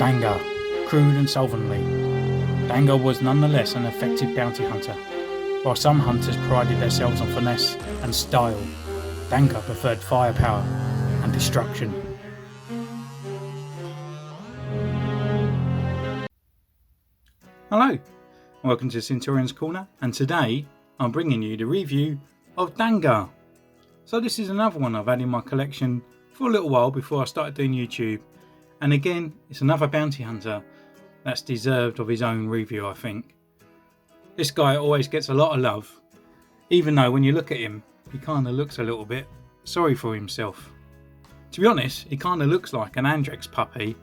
Dengar, crude and slovenly. Dengar was nonetheless an effective bounty hunter. While some hunters prided themselves on finesse and style, Dengar preferred firepower and destruction. Hello, and welcome to Centurion's Corner, and today I'm bringing you the review of Dengar. So this is another one I've had in my collection for a little while before I started doing YouTube, and again it's another bounty hunter that's deserved of his own review. I think this guy always gets a lot of love, even though when you look at him he kind of looks a little bit sorry for himself. To be honest, he kind of looks like an Andrex puppy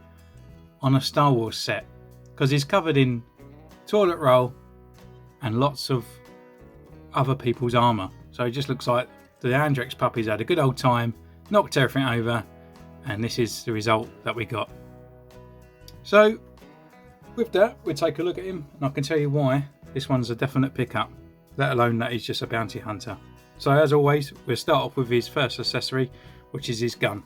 on a Star Wars set, because he's covered in toilet roll and lots of other people's armour. So it just looks like the Andrex puppies had a good old time, knocked everything over, and this is the result that we got. So with that, we'll take a look at him, and I can tell you why this one's a definite pickup, let alone that he's just a bounty hunter. So as always, we'll start off with his first accessory, which is his gun.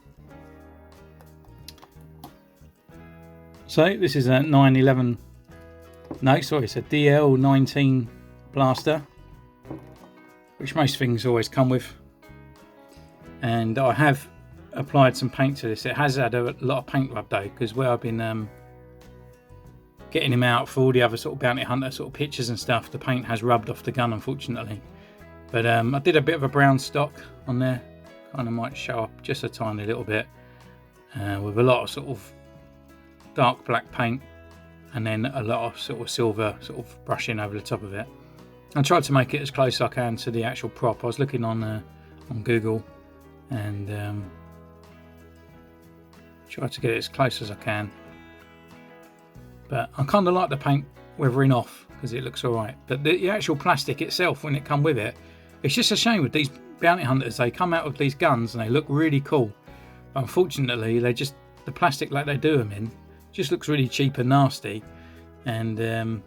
So this is a it's a DL19 blaster, which most things always come with, and I have applied some paint to this. It has had a lot of paint rub though, because where I've been getting him out for all the other sort of bounty hunter sort of pictures and stuff, the paint has rubbed off the gun, unfortunately. But I did a bit of a brown stock on there, kind of might show up just a tiny little bit, with a lot of sort of dark black paint, and then a lot of sort of silver sort of brushing over the top of it. I tried to make it as close as I can to the actual prop. I was looking on Google and tried to get it as close as I can. But I kind of like the paint weathering off because it looks alright. But the actual plastic itself, when it come with it, it's just a shame with these bounty hunters. They come out with these guns and they look really cool. But unfortunately, the plastic like they do them in just looks really cheap and nasty. And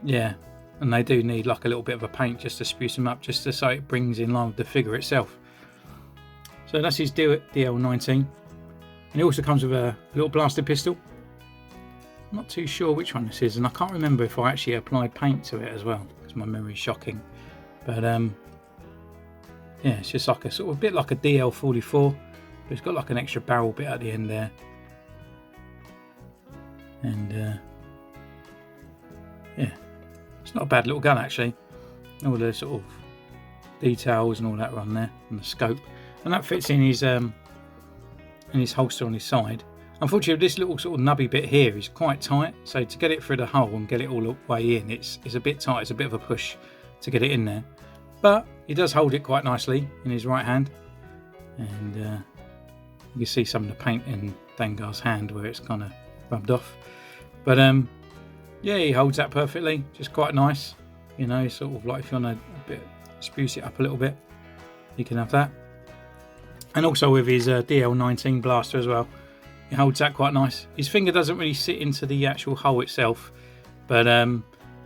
yeah, and they do need like a little bit of a paint just to spruce them up, just so it brings in line with the figure itself. So that's his DL19, and he also comes with a little blaster pistol. I'm not too sure which one this is, and I can't remember if I actually applied paint to it as well, because my memory is shocking. But yeah, it's just like a sort of bit like a DL44, but it's got like an extra barrel bit at the end there. And yeah, it's not a bad little gun actually. All the sort of details and all that are on there, and the scope, and that fits in his holster on his side. Unfortunately, this little sort of nubby bit here is quite tight, so to get it through the hole and get it all the way in, it's a bit tight. It's a bit of a push to get it in there, but he does hold it quite nicely in his right hand, and you can see some of the paint in Dengar's hand where it's kind of rubbed off. But yeah, he holds that perfectly, just quite nice. You know, sort of like if you want to spruce it up a little bit, you can have that. And also with his DL19 blaster as well, he holds that quite nice. His finger doesn't really sit into the actual hole itself, but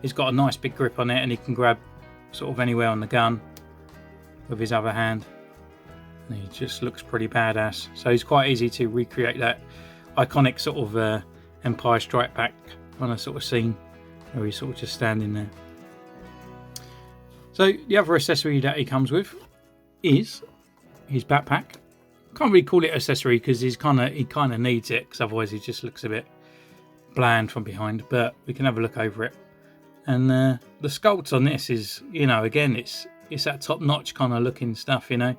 he's got a nice big grip on it, and he can grab sort of anywhere on the gun with his other hand. And he just looks pretty badass. So he's quite easy to recreate that iconic sort of Empire Strike Back kind of sort of scene where he's sort of just standing there. So the other accessory that he comes with is his backpack. Can't really call it accessory because he kind of needs it, because otherwise he just looks a bit bland from behind. But we can have a look over it. And the sculpt on this is, you know, again, it's that top-notch kind of looking stuff, you know.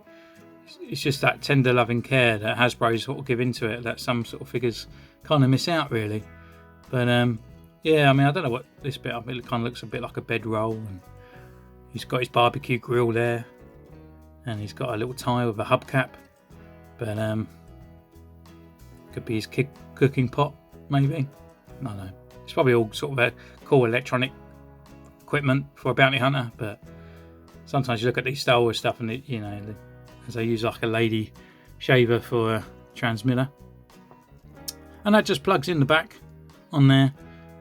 It's just that tender loving care that Hasbro sort of give into it that some sort of figures kind of miss out, really. But yeah, I mean, I don't know what this bit, I mean, it kind of looks a bit like a bedroll, and he's got his barbecue grill there, and he's got a little tie with a hubcap, but could be his cooking pot, maybe. I don't know. It's probably all sort of a cool electronic equipment for a bounty hunter, but sometimes you look at these Star Wars stuff and you know, as they use like a lady shaver for a transmitter, and that just plugs in the back on there,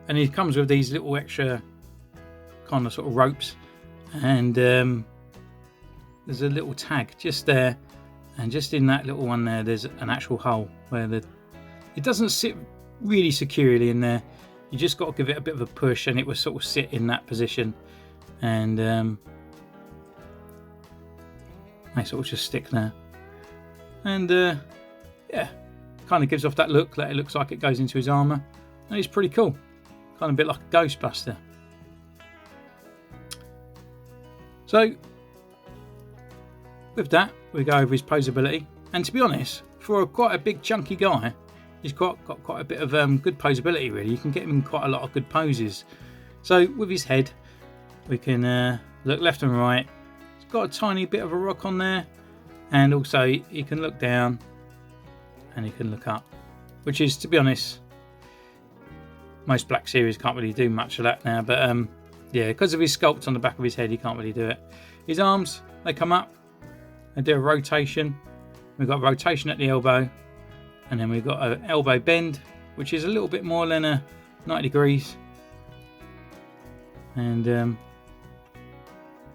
and it comes with these little extra kind of sort of ropes, and there's a little tag just there, and just in that little one there, there's an actual hole where it doesn't sit really securely in there. You just got to give it a bit of a push and it will sort of sit in that position, and they sort of just stick there. And yeah, kind of gives off that look that it looks like it goes into his armour, and it's pretty cool, kind of a bit like a Ghostbuster. So with that, we go over his posability, and to be honest, for quite a big chunky guy, he's got quite a bit of good posability really. You can get him in quite a lot of good poses. So with his head, we can look left and right. He's got a tiny bit of a rock on there, and also he can look down and he can look up, which is, to be honest, most Black Series can't really do much of that now, but yeah, because of his sculpt on the back of his head, he can't really do it. His arms, they come up and do a rotation. We've got a rotation at the elbow, and then we've got an elbow bend, which is a little bit more than a 90 degrees. And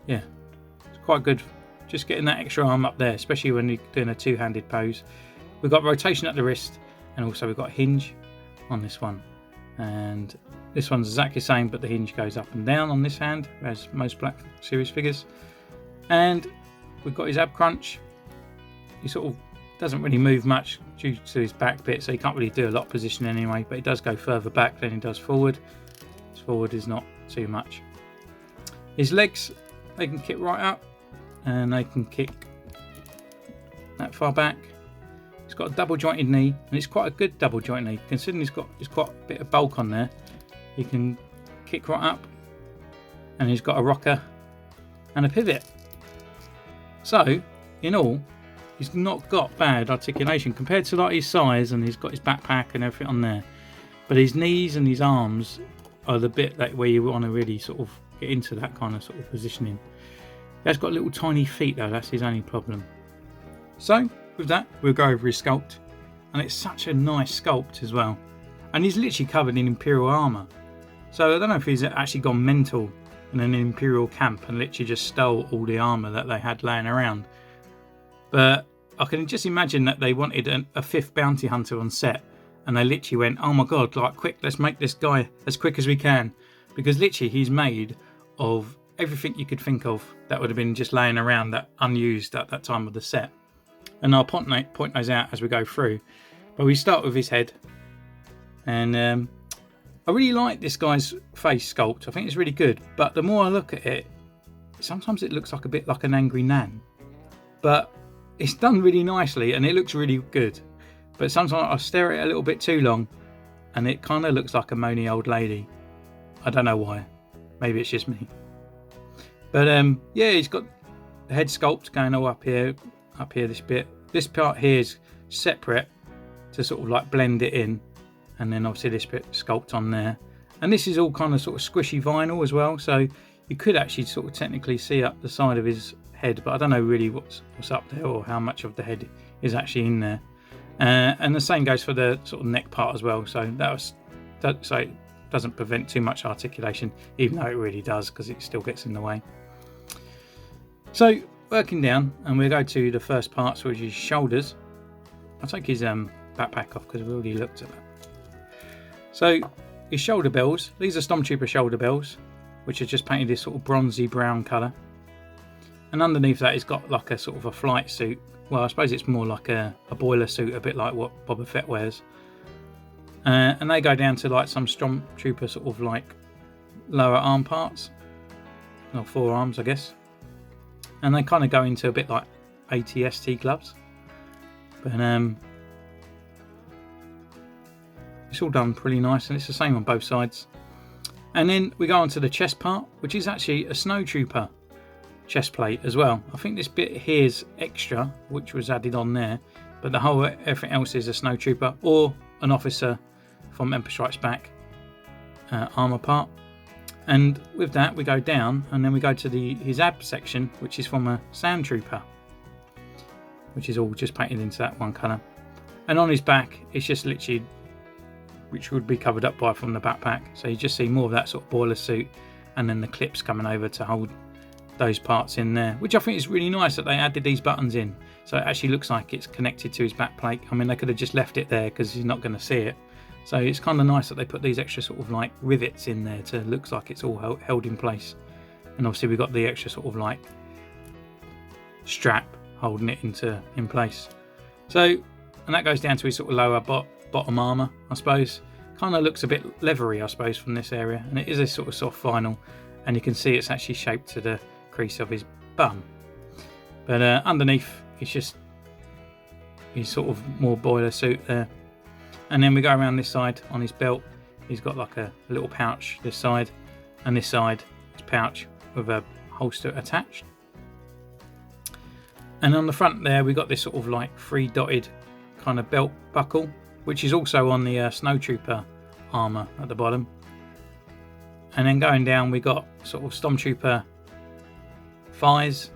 yeah, it's quite good just getting that extra arm up there, especially when you're doing a two-handed pose. We've got rotation at the wrist, and also we've got hinge on this one. And this one's exactly the same, but the hinge goes up and down on this hand, as most Black Series figures. And we've got his ab crunch. He sort of doesn't really move much due to his back bit, so he can't really do a lot of position anyway, but he does go further back than he does forward. His forward is not too much. His legs, they can kick right up, and they can kick that far back. He's got a double jointed knee, and it's quite a good double joint knee, considering he's quite a bit of bulk on there. He can kick right up, and he's got a rocker and a pivot. So in all, he's not got bad articulation compared to like his size, and he's got his backpack and everything on there. But his knees and his arms are the bit that where you want to really sort of get into that kind of sort of positioning. He has got little tiny feet though, that's his only problem. So with that, we'll go over his sculpt, and it's such a nice sculpt as well. And he's literally covered in Imperial armour. So I don't know if he's actually gone mental in an Imperial camp and literally just stole all the armour that they had laying around. But I can just imagine that they wanted a fifth bounty hunter on set, and they literally went, oh my god, like quick, let's make this guy as quick as we can. Because literally he's made of everything you could think of that would have been just laying around that unused at that time of the set. And I'll point those out as we go through. But we start with his head. And I really like this guy's face sculpt. I think it's really good. But the more I look at it, sometimes it looks like a bit like an angry nan. But it's done really nicely and it looks really good. But sometimes I stare at it a little bit too long and it kind of looks like a moany old lady. I don't know why. Maybe it's just me. But yeah, he's got the head sculpt going all up here, this bit. This part here is separate to sort of like blend it in. And then obviously this bit sculpt on there. And this is all kind of sort of squishy vinyl as well. So you could actually sort of technically see up the side of his head, but I don't know really what's up there or how much of the head is actually in there. And the same goes for the sort of neck part as well. So so it doesn't prevent too much articulation, even though it really does, because it still gets in the way. So working down, and we'll go to the first parts, which is shoulders. I'll take his backpack off because we already looked at that. So his shoulder bells, these are Stormtrooper shoulder bells, which are just painted this sort of bronzy brown colour. And underneath that he's got like a sort of a flight suit. Well, I suppose it's more like a boiler suit, a bit like what Boba Fett wears. And they go down to like some Stormtrooper sort of like lower arm parts, or forearms I guess. And they kind of go into a bit like ATST gloves. But it's all done pretty nice, and it's the same on both sides. And then we go on to the chest part, which is actually a Snowtrooper chest plate as well. I think this bit here is extra, which was added on there, but the whole everything else is a Snowtrooper or an officer from Empire Strikes Back armor part. And with that we go down, and then we go to his ab section, which is from a Sand Trooper, which is all just painted into that one colour. And on his back it's just literally, which would be covered up by from the backpack, so you just see more of that sort of boiler suit, and then the clips coming over to hold those parts in there, which I think is really nice that they added these buttons in, so it actually looks like it's connected to his back plate. I mean, they could have just left it there because he's not going to see it, So it's kind of nice that they put these extra sort of like rivets in there to look like it's all held in place. And obviously we've got the extra sort of like strap holding it in place. So, and that goes down to his sort of lower bottom armour, I suppose. Kind of looks a bit leathery, I suppose, from this area, and it is a sort of soft vinyl, and you can see it's actually shaped to the crease of his bum. But underneath, it's just his sort of more boiler suit there. And then we go around this side on his belt. He's got like a little pouch this side, and this side is pouch with a holster attached. And on the front there, we got this sort of like 3 dotted kind of belt buckle, which is also on the Snowtrooper armour at the bottom. And then going down, we got sort of Stormtrooper thighs,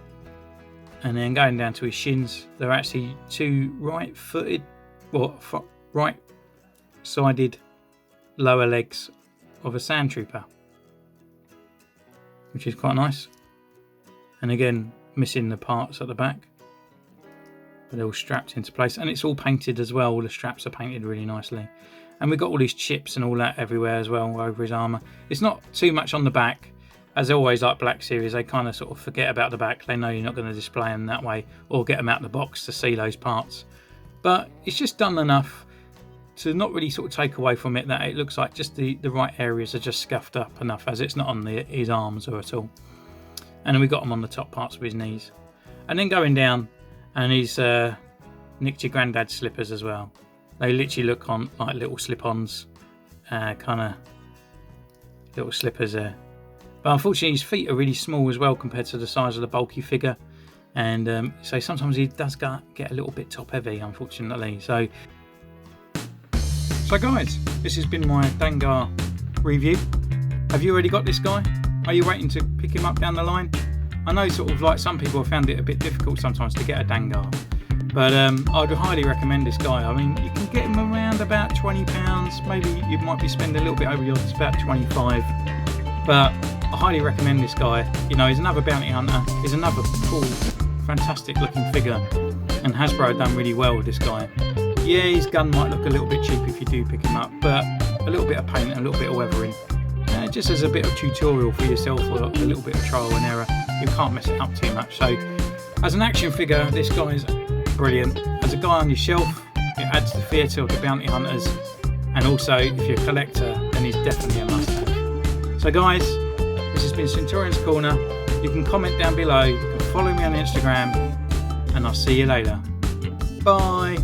and then going down to his shins, they're actually 2 right-sided lower legs of a Sandtrooper, which is quite nice. And again, missing the parts at the back, but they're all strapped into place, and it's all painted as well. All the straps are painted really nicely, and we've got all these chips and all that everywhere as well over his armour. It's not too much on the back. As always, like Black Series, they kind of sort of forget about the back. They know you're not going to display them that way or get them out of the box to see those parts, but it's just done enough to not really sort of take away from it that it looks like just the right areas are just scuffed up enough, as it's not on his arms or at all. And then we got them on the top parts of his knees, and then going down, and he's nicked your granddad's slippers as well. They literally look on like little slip-ons, kind of little slippers there. But unfortunately, his feet are really small as well compared to the size of the bulky figure, and so sometimes he does get a little bit top-heavy, unfortunately. So guys, this has been my Dengar review. Have you already got this guy? Are you waiting to pick him up down the line? I know sort of like some people have found it a bit difficult sometimes to get a Dengar, but I'd highly recommend this guy. I mean, you can get him around about £20. Maybe you might be spending a little bit over the odds, about 25. But I highly recommend this guy. You know, he's another bounty hunter. He's another cool, fantastic looking figure, and Hasbro have done really well with this guy. Yeah, his gun might look a little bit cheap if you do pick him up, but a little bit of paint and a little bit of weathering, just as a bit of tutorial for yourself, or a little bit of trial and error. You can't mess it up too much. So as an action figure, this guy is brilliant. As a guy on your shelf, it adds the theatre of the bounty hunters, and also if you're a collector, then he's definitely a must-have. So guys, this has been Centurion's Corner. You can comment down below, you can follow me on Instagram, and I'll see you later. Bye.